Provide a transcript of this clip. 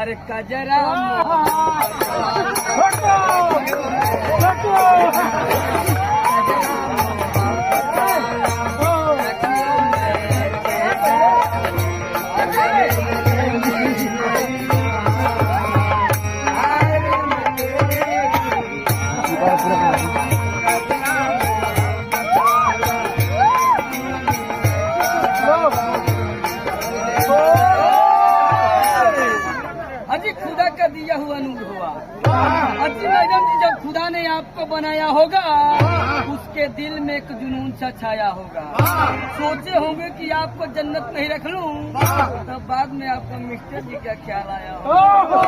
अरे कजरा अजी खुदा का दिया हुआ नूर हुआ। अजी मैडम जी, जब खुदा ने आपको बनाया होगा उसके दिल में एक जुनून सा छाया होगा। सोचे होंगे कि आपको जन्नत नहीं रख लूं, तो बाद में आपको मिस्टर जी का ख्याल आया होगा।